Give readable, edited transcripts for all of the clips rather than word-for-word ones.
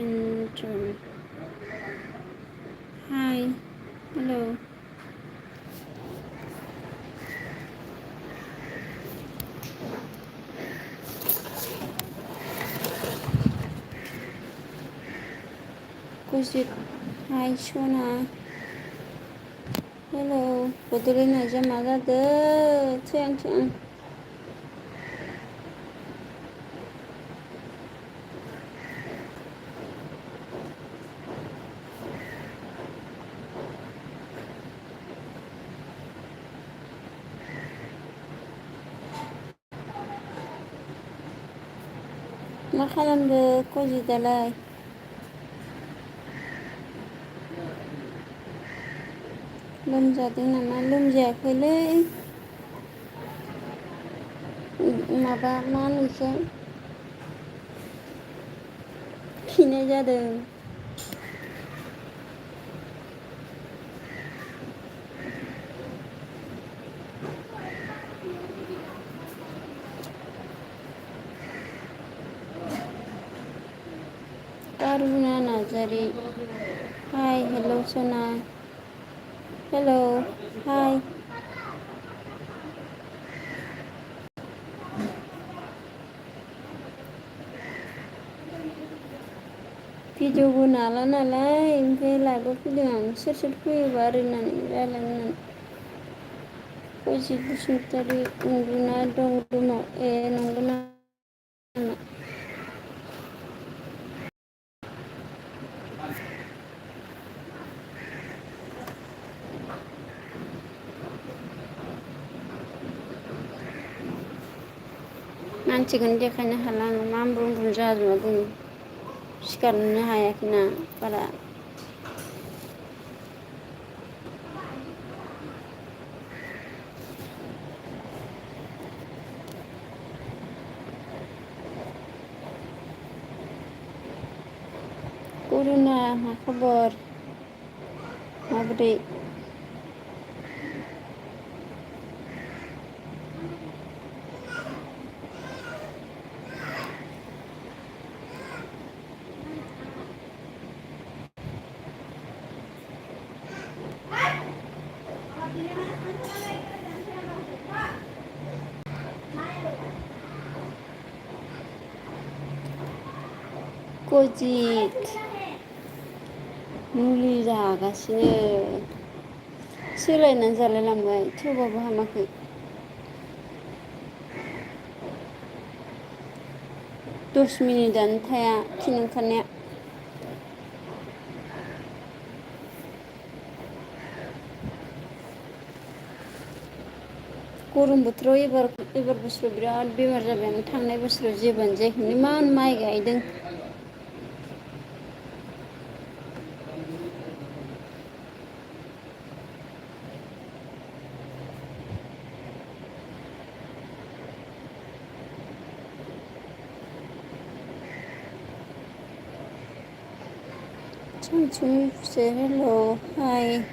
enter. Hi, hello. Kujit, hi Shona. Hello, Bodolina Jamagada. Thank. मा खालामदो कजिदालाय? लोमजादों नामा? लोमजायाखैलै। माबा मा होनो इखो? खिनाय जादों। Karuna Nazari. Hi, hello Sona. Hello, hi. भिडिअबो नाला नालाय ओमफ्राय लाइभआव फैदों आं सोर फैयोबा ओरै होननानै रायज्लायनो होननानै। कजित बसुमतारी उन्दुना दं रुमाव। ए नंगौ नामा? मानसिखौनो देखायनो हाला आं मामब्रुं ब्रुं जाजोबना दं। सिखारनोनो हायाखैना बारा। करुना मा खबर? माबोरै? कजित मुलि जागासिनो सोलायनानै जालाय लांबाय थेवबाबो हामाखै। 10 मिनिटआनो थाया खिनो ओंखारनाया। गरम बोथोराव एबार बोसोराव बिराद बेमार जाबाय आं थांनाय बोसोराव जेबानो जायाखैमोन इमान माइ गायदों। Say hello, hi.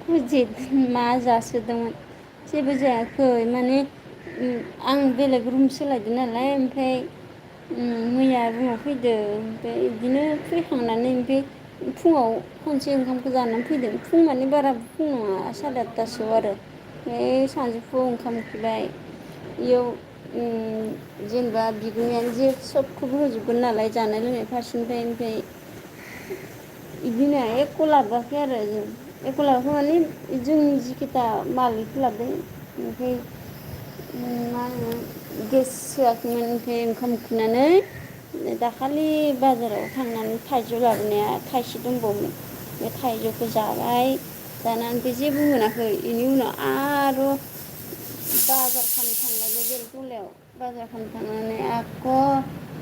कजित मा जासोदोंमोन? जेबो जायाखै माने आं बेलेग रुम सोलायदों नालाय ओमफ्राय मैया रुमाव फैदो ओमफ्राय बिदिनो फैखांनानै ओमफ्राय फुङाव खनसे ओंखामखौ जानानै फैदों। फुं माने बारा फुं नङा 8:30 आरो ओमफ्राय सानजौफुआव ओंखाम उखैबाय इयाव जेनेबा बिगुमायानो जे सबखौबो होजोबगोन नालाय जानाय लोंनाय फारसेनिफ्राय ओमफ्राय बिदिनो एख' लाबोआखै आरो जों एख' लाबोआखै माने जोंनि जिखिथा माल बेखौ लाबोदों ओमफ्राय मा होनो गेस होआखैमोन ओमफ्राय ओंखाम उखैनानै दाखालि बाजाराव थांनानै थाइजौ लाबोनाया थाइसे दंबावोमोन बे थाइजौखौ जाबाय जानानै बे जेबो मोनाखै बेनि उनाव आरो बाजार खालामनो थांलायबाय बेलतलायाव बाजार खालामनो थांनानै आख'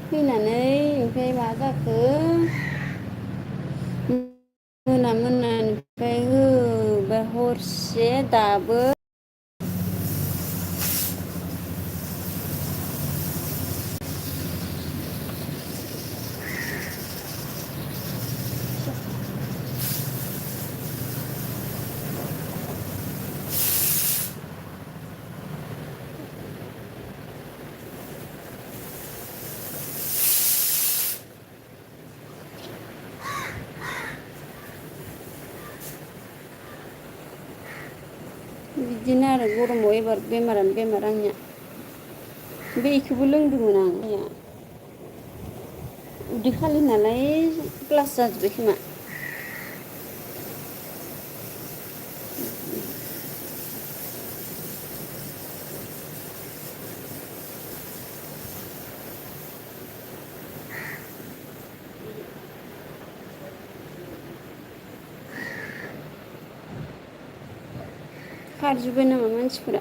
फैनानै ओमफ्राय मा जाखो मोनानिफ्राय होबाय हरसे दाबो बिदिनो आरो गरमाव एबार बेमारानो बेमार आंनिया बेखौबो लोंदोंमोन आं मैया उदै खालि नालाय ग्लास जाजोब्बाय खोमा खारजोब्बाय नामा मानसिफोरा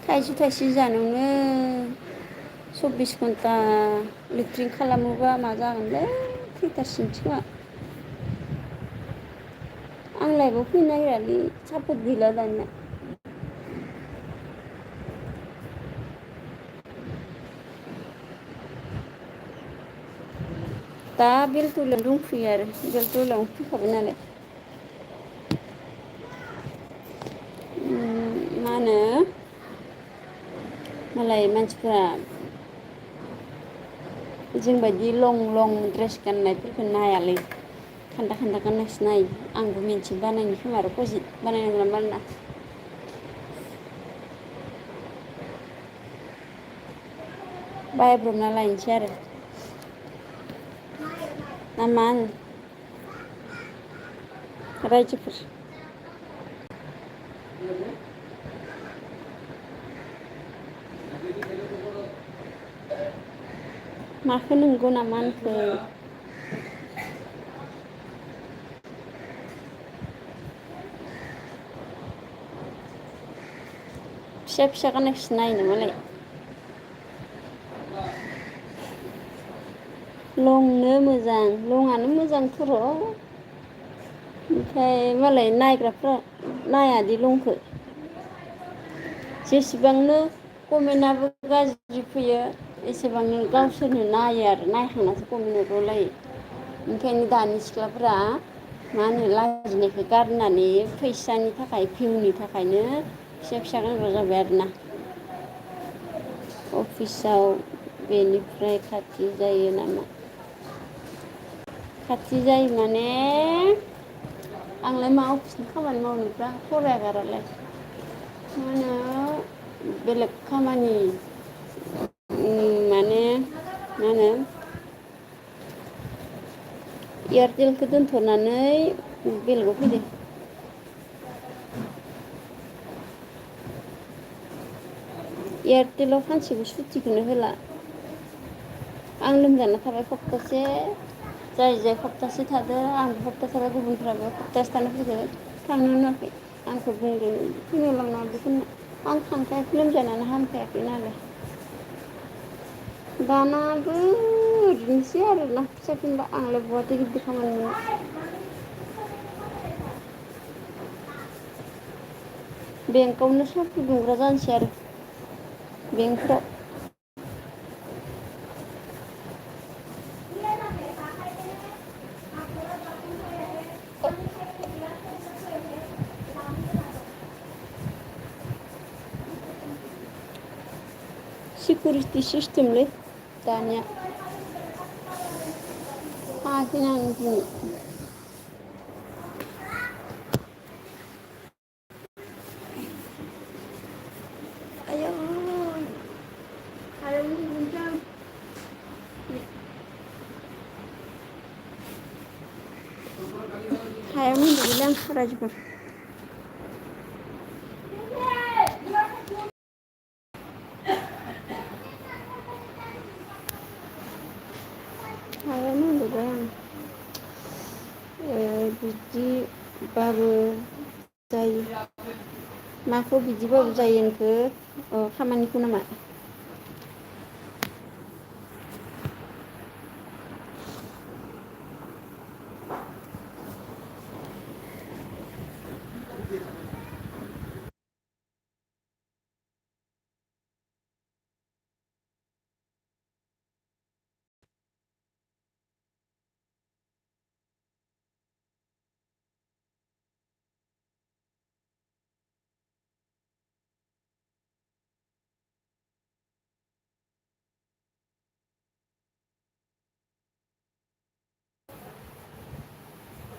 थाइसे थाइसे जानायावनो 24 घन्टा लेट्रिन खालामोबा मा जागोनलै थैथारसिगोनसो खोमा आं लाइफआव फैनो नागिरालै सापर्ट गैला दानिया दा बेलथलायाव दंफैयो आरो बेलथलायावनो फैखाबाय नालाय मा होनो मालाय मानसिफ्रा जोंबायदि लं लं ड्रेस गाननायफोरखौ नायालै खान्दा खान्दा गाननायसो नायो आंबो मोनसे बानायनो खोमा आरो पजिट बानायनांगोन मानोना बायब्रबना लायनोसै आरो ना मा होनो रायजोफोर माखौ नंगौ नामा होनखो फिसा फिसा गाननायखौसो नायो मालाय लंनो मोजां लंआनो मोजांथर' ओमफ्राय मालाय नायग्राफ्रा नायादि लंखौ जेसेबांनो कमेन्टआबो गाज्रि फैयो एसेबांनो गावसोरनो नायो आरो नायखांनासो कमेन्ट हरबावलायो ओंखायनो दानि सिख्लाफोरा मा होनो लाजिनायखौ गारनानै फैसानि थाखाय भिउनि थाखायनो फिसा फिसा गानग्रा जाबाय आरोना अफिसाव बेनिफ्राय खाथि जायो नामा खाथि जायो माने आंलाय मा अफिसनि खामानि मावनोब्रा फरायागारालाय मा होनो बेलेग खामानि माने मा होनो एयारटेलखौ दोनथ'नानै बेलेगाव फैदो एयारटेलाव सानसेबो सुटिखौनो होला आं लोमजाना थाबाय सप्तासे जाय जाय सप्तासे थादो आंबो सप्तासे थाबाय गुबुनफ्राबो सप्तासे थानो फैदो थांनो होनाखै आंखौ बुंदों फैनो लांना बेखौनो आं थांखायाखै लोमजानानै हामखायाखै नालाय दानाबो ओरैनोसै आरोना फैसा फिनबा आंलाय बहाथो गिदिर खामानि मोनो बेंकआवनो साख्रि दुंग्रा जानोसै आरो बेंकफ्राव सिकिउरिटि सिस्टेमलै दानिया थाङाखैनो आं दिनै आयौ हायाव उन्दुनोसै आं हायावनो उन्दुगोनलै आं रायजोफोर हायावनो उन्दुबाय आं बिदिबाबो जायो माखौ बिदिबाबो जायो होनखो खामानिखौ नामा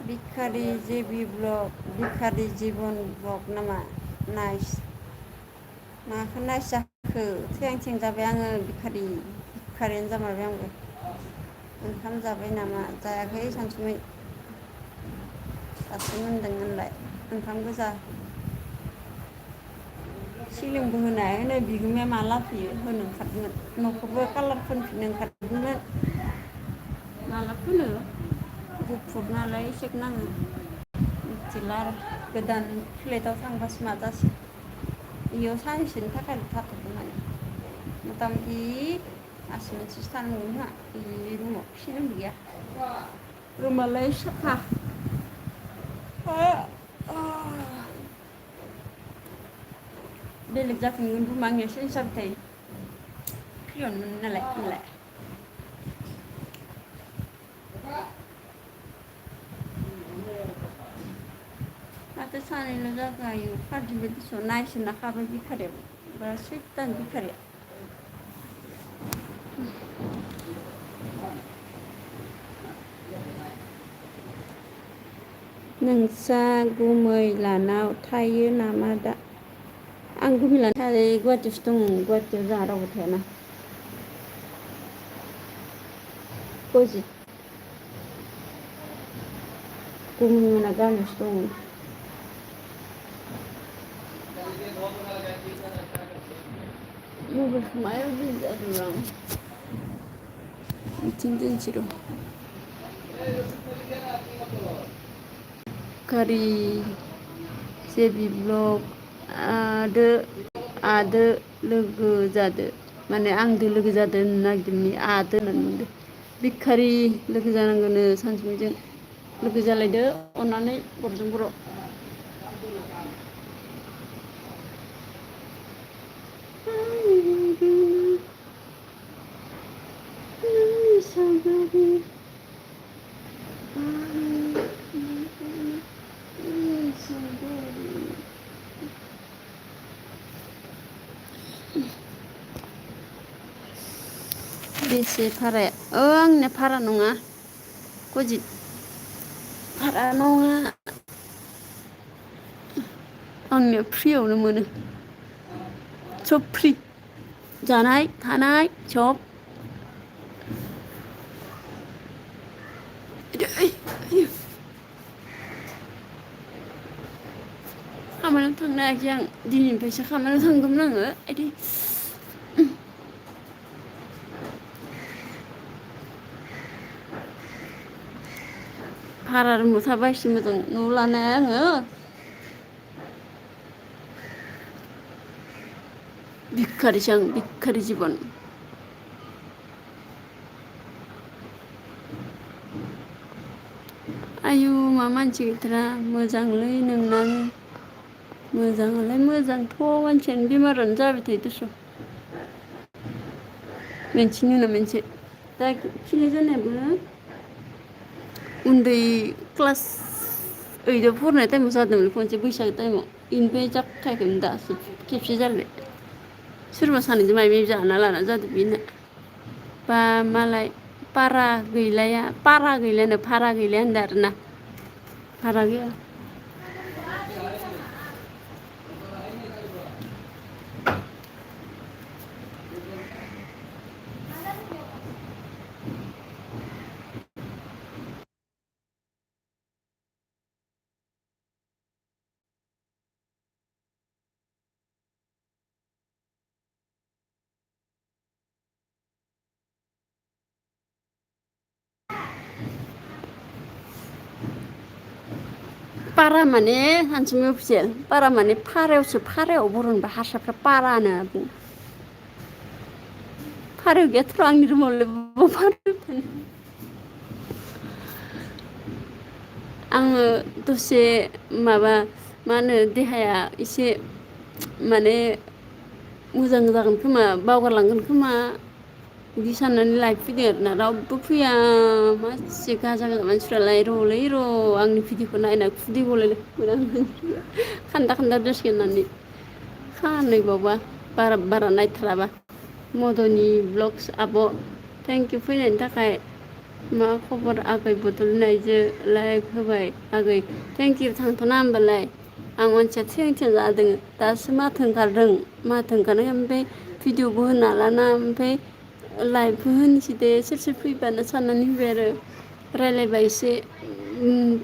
बिखारि जेबि ब्लग बिखारि जिबन ब्लग नामा नायस माखौ नायस जाखो थें थें जाबाय आङो भिखारियानो जामारबाय आंबो ओंखाम जाबाय नामा जायाखै सानसुमै दासो मोनदों होनलाय ओंखाम गोजा सिलिंबो होनो हाया होनो बिगोमाया माला फैयो होनो ओंखारदोंमोन न'खौबो कालार फोनफिननो ओंखारदोंमोन माला फोनो गुफुर नालाय एसेक नाङो मिथिला आरो गोदान फ्लेटाव थांबासो मा जासै बेयाव साननैसोनि थाखायल' थाथ'दों माने मथा मथि मास मोनसेसो थानो मोनगोन खोमा बे रुमाव सिलिंबो गैया रुमालाय साफा बेलेग जाफिनगोन रुमा आंनिया चेन्ज जाबाय थायो फ्रियावनो मोनो नालाय होनलाय माथो सानैल' जाखायो पार्टि बायदिसो नायसोना खाबाय बिखारियाबो बा सैथान बिखारिया नोंसा गुमैलानाव थायो नामा दा आं गुमैलानाव थाया गुवाहाटियावसो दं गुवाहाटियाव जोंहा रावबो थायाना पजित गुमैमोना गामियावसो दङ मबाइलखौ मायाव दोनदों जादों आं बिथिं दोनसै र' खारि जेबि ब्लग आदो लोगो जादो माने आंदो लोगो जादो होननो नागिरदोंमोन आदो होननानै बुंदों बिखारि लोगो जानांगौनो सानसुमैजों लोगो जालायदो अननानै बरजों बर' बेसे भाराया आंनिया भारा नङा गजित भारा नङा आंनिया फ्रियावनो मोनो सब फ्रि जानाय थानाय सब खामानियाव थांनो हायाखै आं दिनैनिफ्रायसो खामानियाव थांगौमोन आङो आयदै भारा रुमाव थाबा एसे मोजां न' लानो हाया आङो भिखारिसो आं भिखारि जिबन आयु मा मानसि गैथारा मोजांलै नोंनानो मोजाङालाय मोजांथ' मानसियानो बेमारानो जाबाय थायो दस' मोनसेनि उनाव मोनसे दा खिनाय जानायाबो उन्दै क्लास ओइटआव फरायनाय टाइमाव जादोंमोन खनसे बैसागो टाइमाव बेनिफ्राय जाखायाखैमोन दासो खेबसे जालायबाय सोरबा सानैजों माबा माबि जाना लाना जादों बेनो बा मालाय पारा गैलायानो भारा गैलाया होनदों आरोना भारा गैया पारा माने सानसुमै अफिसियेल पारा माने फारायाव बर' होनबा हारसाफ्रा पारा होनो बुङो फारौ गैयाथ' आंनि रुमावलाय बबाव फारौ थानो आङो दसे माबा मा होनो देहाया एसे माने मोजां जागोन खोमा बावगारलांगोन खोमा बिदि साननानै लाफैदों आरोना रावबो फैया मानसि गाजा गोजा मानसिफ्रालाय रलै आंनि भिडिअखौ नायना खुदै गलायलायगोन आं खान्दा खान्दा जासिगोन होननानै खानैबावबा बारा नायथाराबा मदनि ब्लग्स आब' थेंक इउ फैनायनि थाखाय मा खबर आगै बड'लेण्डआइजो लाइक होबाय आगै थेंक इउ थांथ'ना होमबालाय आं मानसिया थें जादों दासो माथो ओंखारदों माथो ओंखारनाय ओमफ्राय भिडिअबो होनो हालाना ओमफ्राय लाइभबो होनोसै दे सोर सोर फैबानो साननानै होबाय आरो रायज्लायबा एसे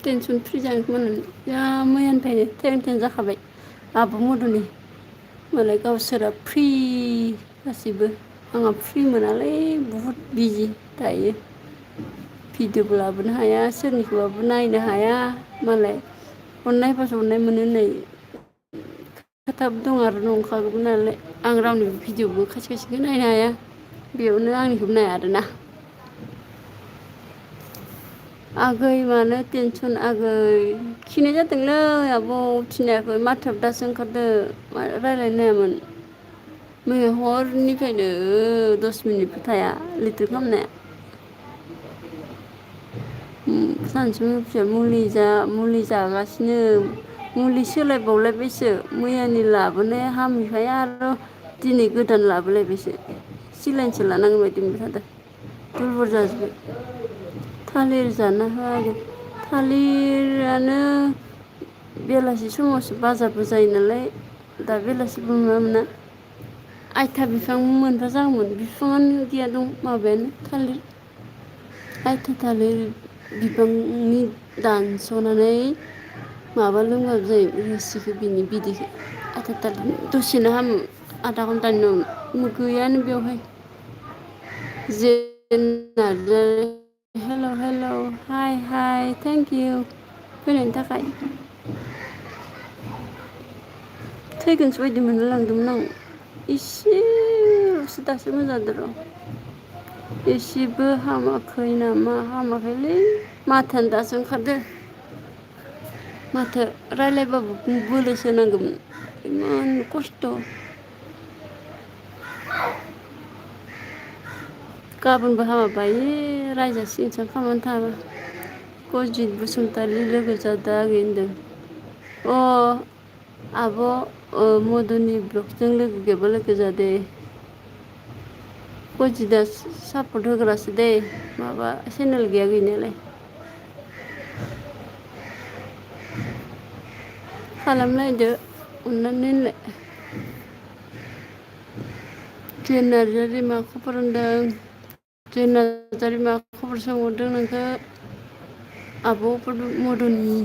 टेनसन फ्रि जागोन खोमा होननानै जा मैयानिफ्रायनो थें जाखाबाय आब' मधुनि मालाय गावसोरा फ्रि गासिबो आंहा फ्रि मोनालै बहुद बिजि दायो भिडिअबो लाबोनो हाया सोरनिखौबाबो नायनो हाया मालाय अननाय हेफाजाब अननाय मोनो होननाय खोथाबो दं आरो नंखागौबो नालाय आं रावनिबो भिडिअबो खायसे खायसेखौ नायनो हाया बेयावनो आंनिखौबो नाया आरोना आगै मानो टेनसन आगै खिनाय जादोंलै आब' उथिनो हायाखै माथोआबो दासो ओंखारदो रायज्लायनो हायामोन मैया हरनिफ्रायनो 10 मिनिटबो थाया लिटेर खालामनाया सानसुनिफ्राय मुलि जागासिनो मुलि सोलायबावलायबायसो मैयानि लाबोनाया हामैखाय आरो दिनै गोदान लाबोलायबायसो सिलायनसो लानांगोन बायदि मोनबाय थादों दुरबल जाजोब्बाय थालिर जाना हो आगै थालिरानो बेलासि समावसो बाजारबो जायो नालाय दा बेलासिबो मोना आइथा बिफां मोनबा जागौमोन बिफाङानो गैया दं माबायानो थालिर आइथा थालिर बिफांनि दानस'नानै माबा लोंबाबो जायो रोसिखौ बिनि बिदैखौ आइथा थालिर दसेनो हामो आधा घन्टानि उनाव गैयानो बेवहाय हेल' हाय थेंक इउ फैनायनि थाखाय थैगोनसो बायदि मोनलायलांदोंमोन आं एसेल'सो दासो मोजां जादों र' एसेबो हामाखै नामा हामाखैलै माथोआनो दासो ओंखारदो माथो रायज्लायबाबो बोलोसो नांगौमोन इमान खस्थ' गाबोनबो हामाबा रायजासिगोनसो खामानि थाङाबा गजित बसुमतारी लोगो जादों आगै होनदों आब' मधुनि ब्लगजों लोगो जादों गजितआ सापर्ट होग्रासो दे माबा चेनेल गैया गैनायालाय खालामलायदो अननानै होनलाय जय नार्जारि मा खबर होनदों जय नार्जारि मा खबर सोंहरदों नोंखौ आब' मधुनि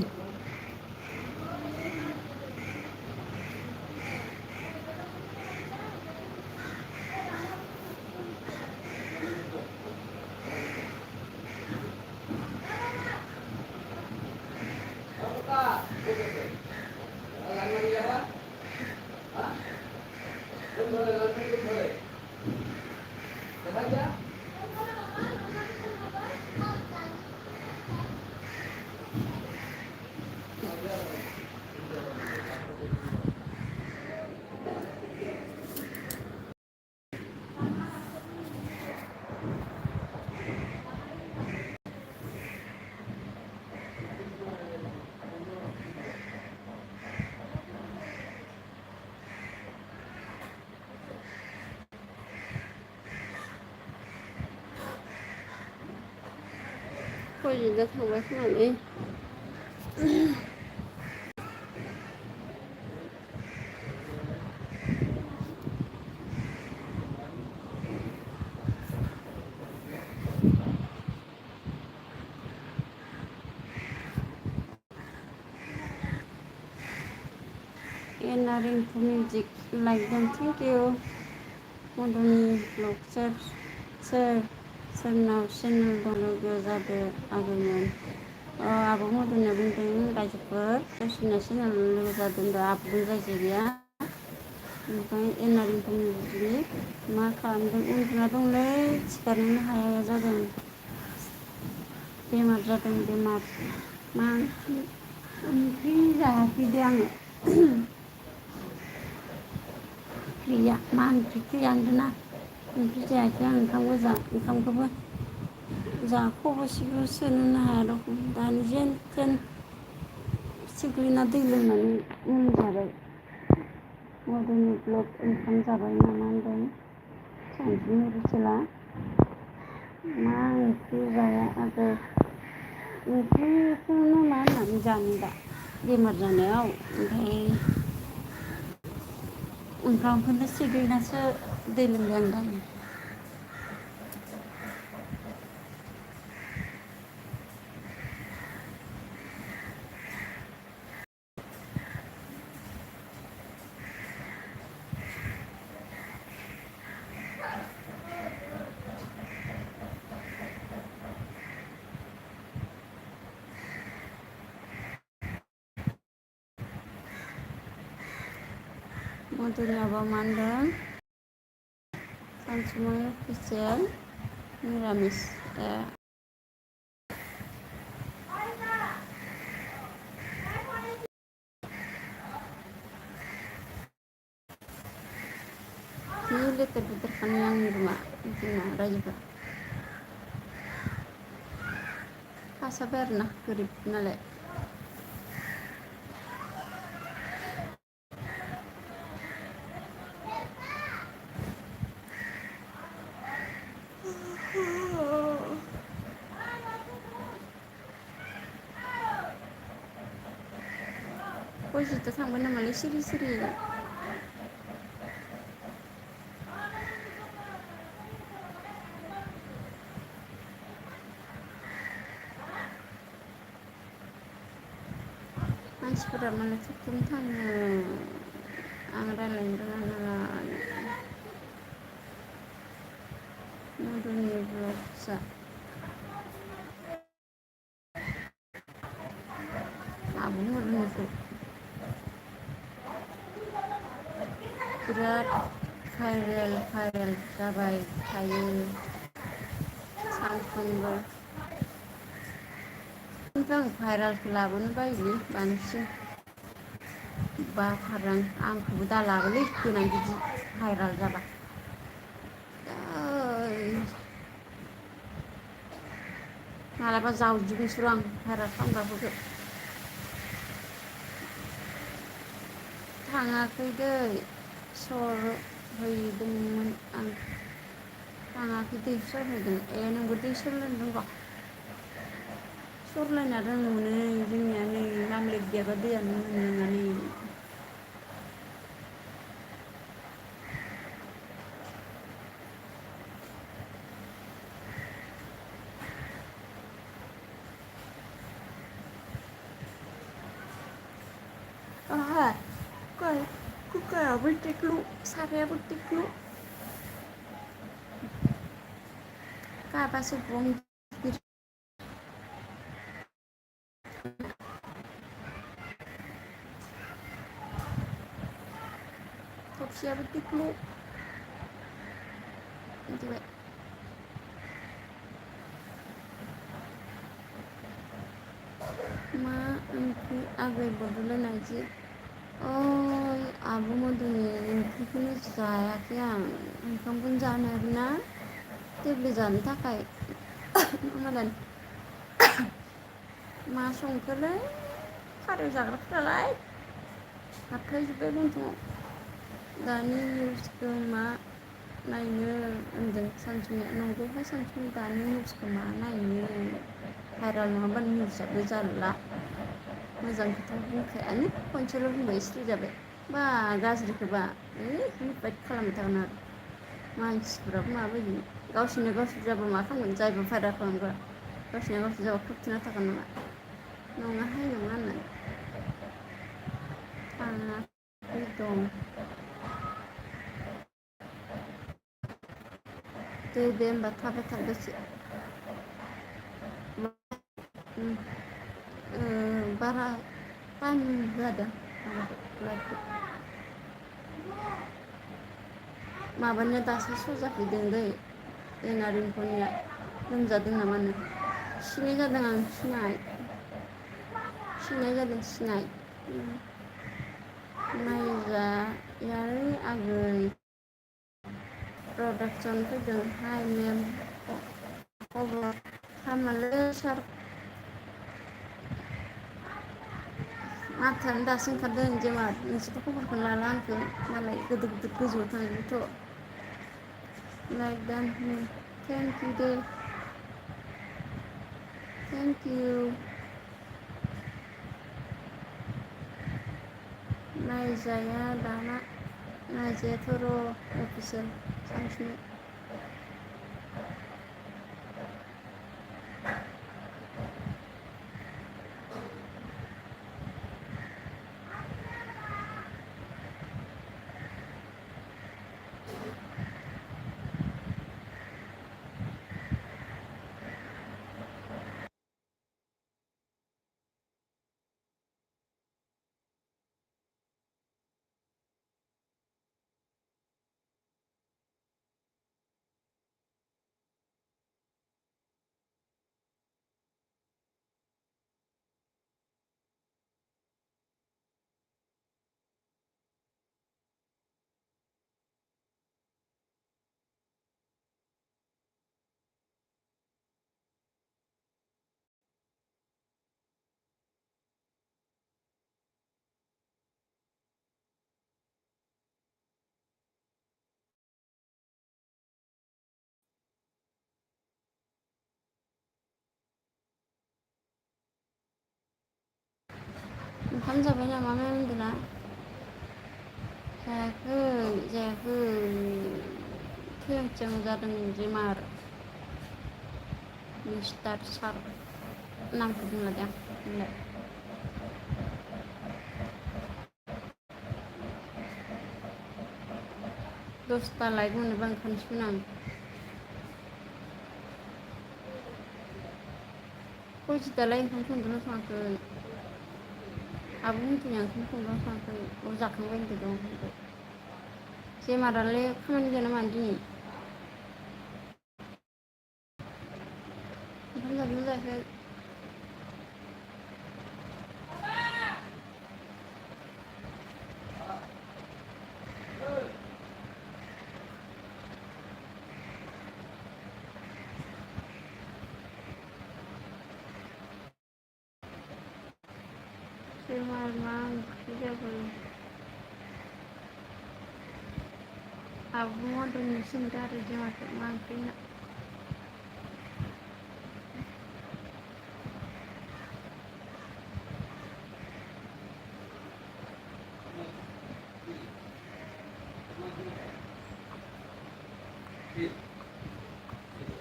गजितआ थांबाय खोमालै एनारिंफु मिउजिक लाइकदों थेंक इउ मधुनि ब्लग सोरनाव चेनेल दं लोगो जादो आगैमोन आब' मधुनिया बुंदों रायजोफोर गावसोरना चेनेल लोगो जादों होनदों आब'जों रायजो गैया ओमफ्राय एनारिंफु मिउजिक मा खालामदों उन्दुना दंलै सिखारनोनो हाया जादों बेमार जादों बेमार मा ओंख्रि जायाखै दे आङो गैया मा ओंख्रि गैया होनदोंना ओंख्रि जायाखै आं ओंखामखौबो जा खबसेबो सोनोनो हाया रखम दानि जेन थेन सिग्लिना दै लोंनानै उन्दुजाबाय मधुनि ब्लग ओंखाम जाबाय नामा होनदों सानजुनि रुसुला मा ओंख्रि जाया आदार ओंख्रिखौनो मा होननानै जानो दा बेमार जानायाव ओमफ्राय ओंखामखौनो सिग्लिनासो दै लोंबाय आं दा मधुनि आब'आ मा होनदों सानसुमै अफिसियेल निरामिस जि लेथेर फेथेर खालामो आंनि रुमा जोंना रायजोफोरा थासाबो आरोना गोरिब नालाय कजिथ' थांबाय नामालै सिरि सिरि मानसिफोरा मालाय थुब थुब थाङो आं रायज्लायनो रोङा नालाय मधुनि ब्लगजा आब' मधुनिखौ बिराद भाइरेल जाबाय थायो सानफ्रोमबो खिन्थु आं भाइरेलखौ लाबोनो बायोलै बांसिन बाथारो आंखौबो दा लाबोलै देनां बिदि भाइरेल जाबा मालाबा जावदिगोनसो आं भाइरेल खालामग्राफोरखौ थाङाखै दै सर हैदोंमोन आं थाङाखै दै सरहैदों नोंबो दै सरलायनो रोंगौ सरलायना रोङोमोन जोंनिया नै नामलेट गैयाबा दैयानो मोनलोङा नै आहा कुकाराबो टेक्लु सारायाबो टेक्लु काबासो गम थबसियाबो टिक्लु मिथिबाय मा ओंख्रि आगै बड'लेण्ड नारजि ओइ आब' मधुनि ओंख्रिखौनो जायाखै आं ओंखामखौनो जानो हायाखैना गेब्ले जानो थाखाय मालाय मा संखोलै खारेव जाग्राफोरालाय हाबथायजोब्बाय गन्थंआव दानि निउसखौ मा नायनो होनदों सानसुमैया नंगौहाय सानसुमै दानि निउसखौ मा नायनो भाइरेल नङाबानो निउसआबो जारला मोजां खोथा बुंखायानो खनसेल' बुंबाय स्रि जाबाय बा गाज्रिखौबा रिपाइट खालामबाय थागोन आरो मानसिफ्राबो माबायदि गावसोरनो गावसोर जाबा मा खालामगोन जायबा भाइरेल खालामग्रा गावसोरनो गावसोर जाबा खोबथेना थागोन नामा नङाहाय नङा होननानै थाङाखै दं दे होमबा थाबाय था दसे बारा टाइम जादों लाइटखौ माबानिया दासो सजाफैदों दै जोंना रिंखनिया लोमजादों नामानो खिनाय जादों आं खिनाय जादों खिनाय नायजायालै आगै प्रडाक्सन फैदों हाय मेम खबर हामालै सार माथोआनो दासो ओंखारदों जेमा नोंसोरथ' खबरखौनो लाला आंखौ मालाय गिदिर गिदिर गोजौआव थांजोबोथ' लाइक दान थेंक इउ दे थेंक इउ नायजाया दाना नायजायाथ' र' अफिसियेल सानसुनि ओंखाम जाबाय नामा मेमदोना जायाखै जायाखै थें थें जादों बेमार मिस्टार सार नामखौ बुंला दे आं बुंलाय 10ता लाइक मोनोबा ओंखारनोसैमोन आं खयजितालाय ओंखाम संदोंना सङाखै आब' मिथिनाया ओंखाम संदोंना सङाखै जाखांबाय होनदों दं ओंखामखौ जेमारालाय खामानि गैया नामा दिनै ओंखाम जादोंना जायाखै जेमार मा ओंख्रि जाखो आब' मदननि सोंदों आरो जेमारखौ मा ओंख्रि होनना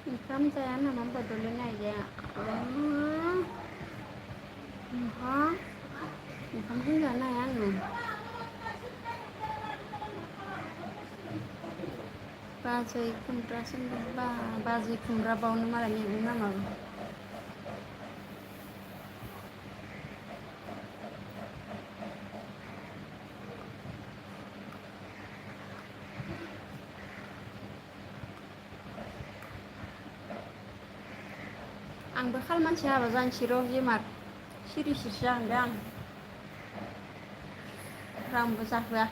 ओंखाम जाया नामा बड'लेण्ड नायजाया ओंखामखौनो जानो हाया आङो बाजै खुमब्रासो बाजै खुमब्रा बावनो मालाय मैगं नामाबो आंबो खाल मानसि हाबा जानोसै र' जेमार सिरि सिरिसो जागोन दे आं रावनोबो जाहोआ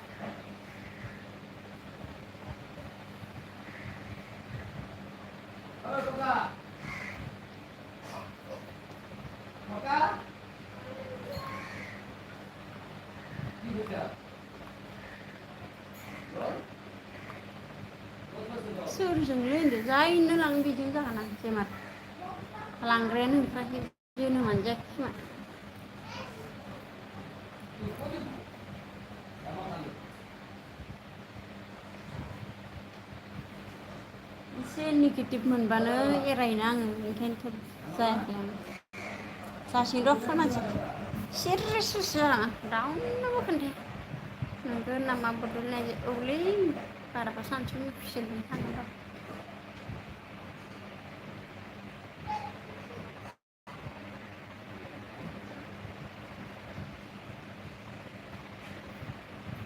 सोरजोंलै होनदो जायनो लाङो बेजोंनो जागोन आं जेमार लांग्रायानो नुखायाखै जोनोमानो जायाखै खोमा एसे नेगेटिभ मोनबानो एरायोना आङो ओंखायनोथ' जायाखै आं जासिगोन र' खामानि सिरि सिरिसो जालाङा रावनोबो खोन्थाया नंगौ नामा बड'लेण्ड नायजाया औलै बाराबा सानसुनि अफिसियेलजों थांगोन र'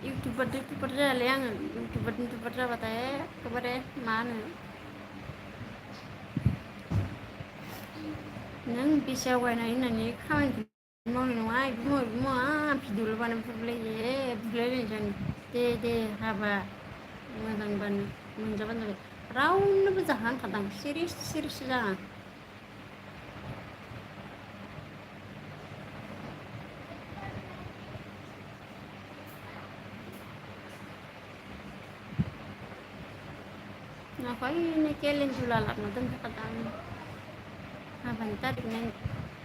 इउटुबार जायालै आङो इउटुबार जाबाथाय एखेबारे मा होनो नों बेसे आवगायनाय होननानै खामानिखौ मावनाय नङा बिदि मावा भिडिअ'ल' बानायफुलायो बुलायलायजानो दे हाबा मोजांबानो मोनजाबानो जाबाय रावनोबो जाहोआखादां सिरि सिरिसो जाना नंखायनो केलेन्डुला लाबोना दोनफैखादां हाबानि तारिख नायनो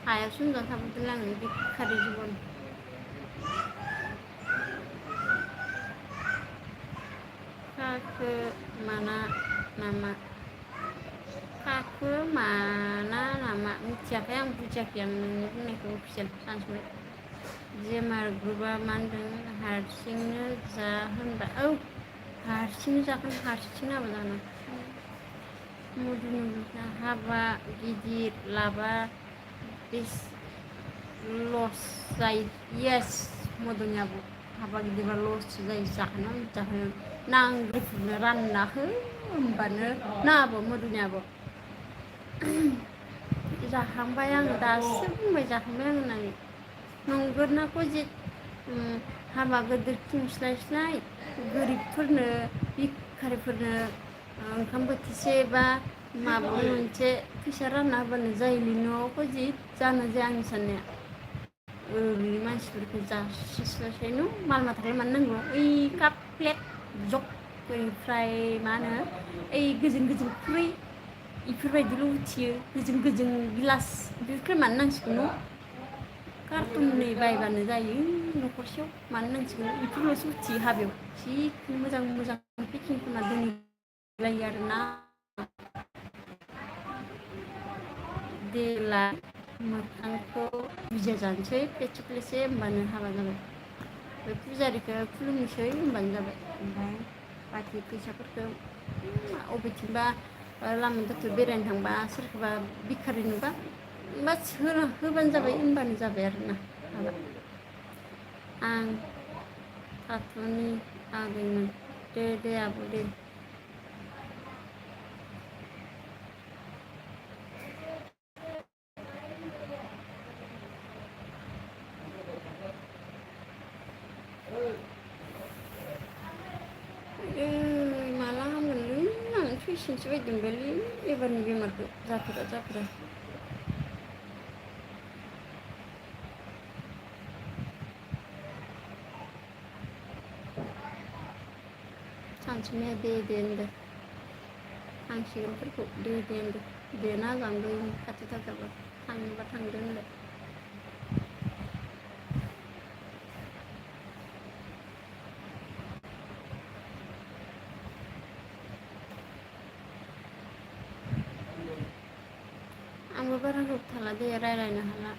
हाया सुंदर थाबोदों आङो बेखारि जिबन खाखो माना नामा खाखो माना नामा मिथियाखै आं बुजियाखै आं नोंनि बुंनायखौ अफिसियेल सानसबाय जेमार ग्रुपआ मा होनदों हारसिंनो जा होनबा औ हारसिंनो जागोन हारसिं हाबा जाना मधुनो हाबा गिदिर लाबा बेस लस जायो येस मधुनि आब' हाबा गिदिरबा लस जायो जाहोनो नांग्रोफोरनो रानना हो होमबानो ना आब' मधुनि आब' जाखांबाय आङो दासो बुंबाय जाखांबाय आं होननानै नंगोनाखौ जे हाबा गिदिर खुंस्लायस्लाय गोरिबफोरनो भिखारिफोरनो ओंखाम बोथिसे बा माबा मोनसे फैसा रानना होबानो जायोलै न'आव जि जानो जाया आंनि साननाया ओरैनो मानसिफोरखौ जासिस्लायस्लाय माल माथाखौलाय मानो नांगौ ओइ काप प्लेट जग ओमफ्राय मा होनो ओइ गोजों गोजों खुरै इफोरबायदिल' उथियो गोजों गोजों गिलास बेफोरखौ मानो नांसिगौ न' कार्टुननै बायबानो जायो न'खरसेयाव मानो नांसिगौ बेफोरल'सो उथियो हाबायाव जिखुनु मोजां मोजां पेकिं खालामना दोनलायो आरोना देला मोखांखौ बिजया जानोसै प्लेटसे प्लेटसे होमबानो हाबा जाबाय बे फुजारिखौ खुलुमनोसै होनबानो जाबाय ओमफ्राय बाखि फैसाफोरखौ अबेथिंबा लामा दथायाव बेरायनो थांबा सोरखौबा भिखारि नुबा बास होबानो जाबाय होनबानो जाबाय आरोना हाबा आं थाथ'नि आगैमोन दे आब' दे माला हामगोनलै आं थैसिनसो बायदि मोनबायलै एबारनि बेमारखौ जाफेरा सानसुमैया दे होनदो थांसिगोनफोरखौ दे होनदो देना जांदों खाथि थाखाबा थाङोबा थांदो होनदो आंबो बारा गोबाव थाला दे रायज्लायनो हाला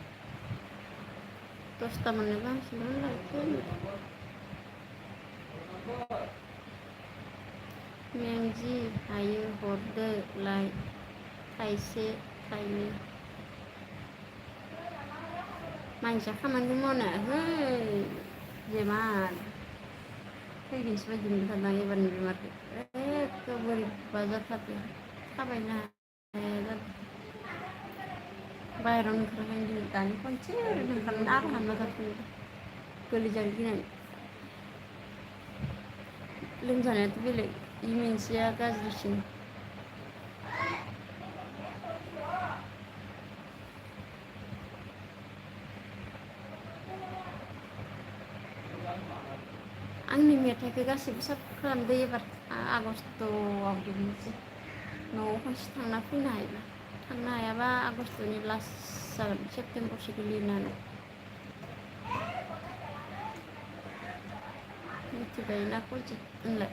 10ता मोननोबो हांसिगोन लायखो मेंजि हायो हरदो लाय थाइसे थाइनै मानसिया खामानि मावनायाखै जेमान थैगोनसो बायदि मोनथारदां एबारनि बेमारखौ एखे बोरैबा जाथारदों थाबायनो हाया जादों बाहेरायाव ओंखारनानै दानि खनसे ओरैनो ओंखारनानै आरो हामना जाफिनदों गोलैजानो गिनानै लोमजानायाथ' बेलेग इ मोनसेया गाज्रिसिन आंनि मेथाइखौ गासैबो साफा खालामदो एबार आगस्ट'आव दिहुननोसै न'आव खनसे थांना फैनो हायोबा थांनो हायाबा आगस्ट'नि लास्ट जागोन सेप्तेम्बरसो गोलैनानै मिथिबायोना खनसे होनलाय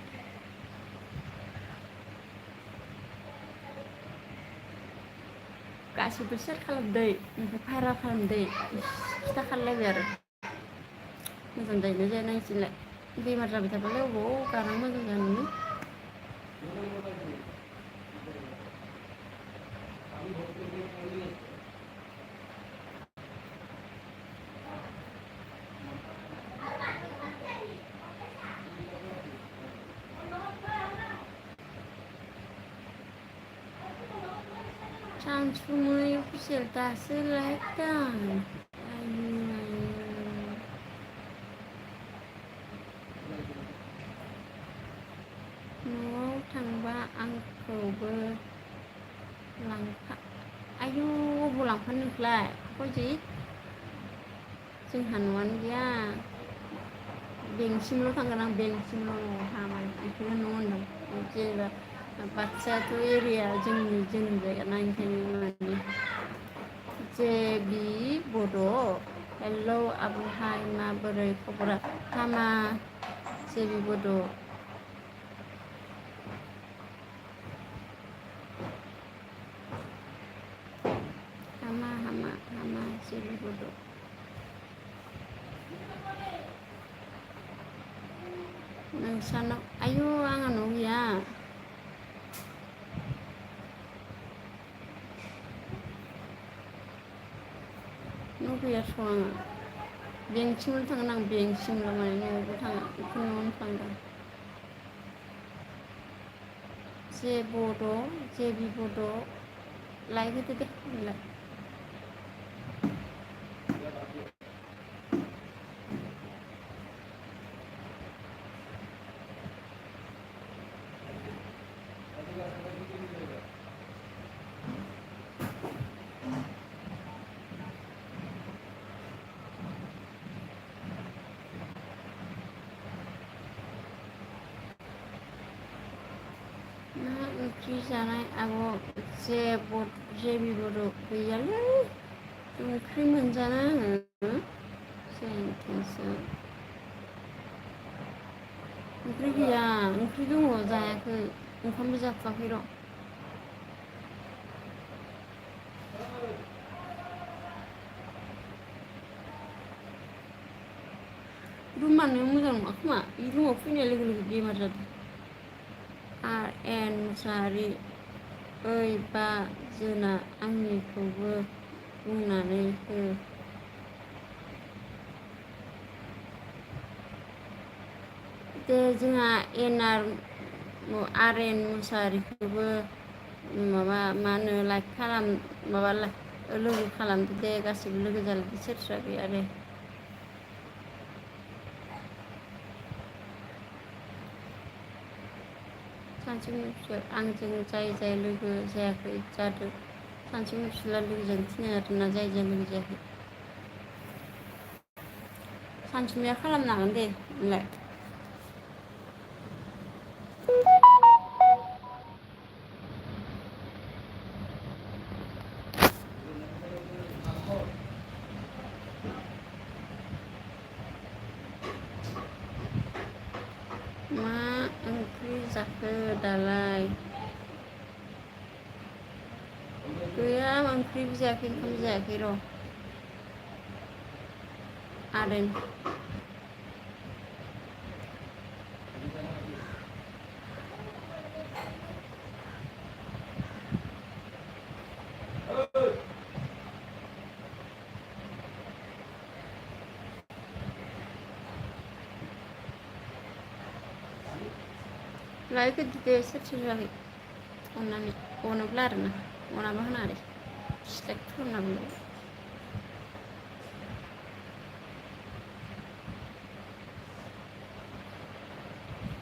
गासैबो सेयार खालामदै ओमफ्राय भाइरेल खालामदै खिथाखालायलायबाय आरो मोजां जायोना जाया नायसैलाय बेमार जाबाय थाबालाय अबाव गारां मोजां जानोनो सानसुमै अफिसियेल दासो लाइक दां न'आव थांबा आंखौबो लांफा आयौ अबाव लांफानो नोंखौलाय फजि जोंहा न'आनो गैया बेंकसिमल' थांगोन आं बेंकसिमल' न'आव थाङा बेखौनो न' होनदों जेनेबा बाक्सायाथ' एरिया जोंनि जोनोम जायगा ना ओंखायनो माने जे बि बड' हेलौ आब'हाय माबोरै खबरा हामा जे बि बड' हामा हामा हामा जे बि बड' नोंसानाव आयु आंनाव गैया न' गैयाथ' आङो बेंकसिमल' थांगोन आं बेंकसिमल' माने न'आवबो थाङा बेखौ न'आवनो थांदों जे बड' जे बि बड' लाइक होदो दे होनलाय मा ओंख्रि जानाय आब' जे बि बड' गैयालै ओंख्रि मोनजाना आङो जेनथेनसो ओंख्रि गैया ओंख्रि दङ जायाखै ओंखामबो जाथ'वाखै र' रुमानो मोजां नङा खोमा बे रुमाव फैनाय लोगो लोगो बेमार जादों RN मुसाहारि ओइ बा जोना आंनिखौबो बुंनानै हो दे जोंहा RN मुसाहारिखौबो माबा मा होनो लाइक माबा लोगो खालामदो दे गासिबो लोगो जालायदो सोर सोर गैया दे सानसेमुफिया आंजों जाय लोगो जायाखै जादों सानसेमुफिला लोगो जानो थिननो जादोंना जाय लोगो जायाखै सानसुमैया खालामनो हागोन दे नोंलाय मा ओंख्रि जाखो दालाय गैया ओंख्रिबो जायाखै ओंखामबो जायाखै र' आरो लाइक होदो दे सोर सोर जायाखै अननानै अनोब्ला आरोना अनाबा होनाङा दे डिसलाइक खालामनांगौ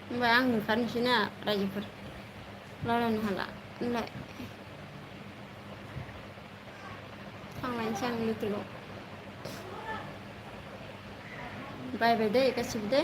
होमबा आं ओंखारनोसै ना रायजोफोर रायलायनो हाला होनलाय थांलायनोसै आं लोगोल' बाय बाय दै गासिबो दे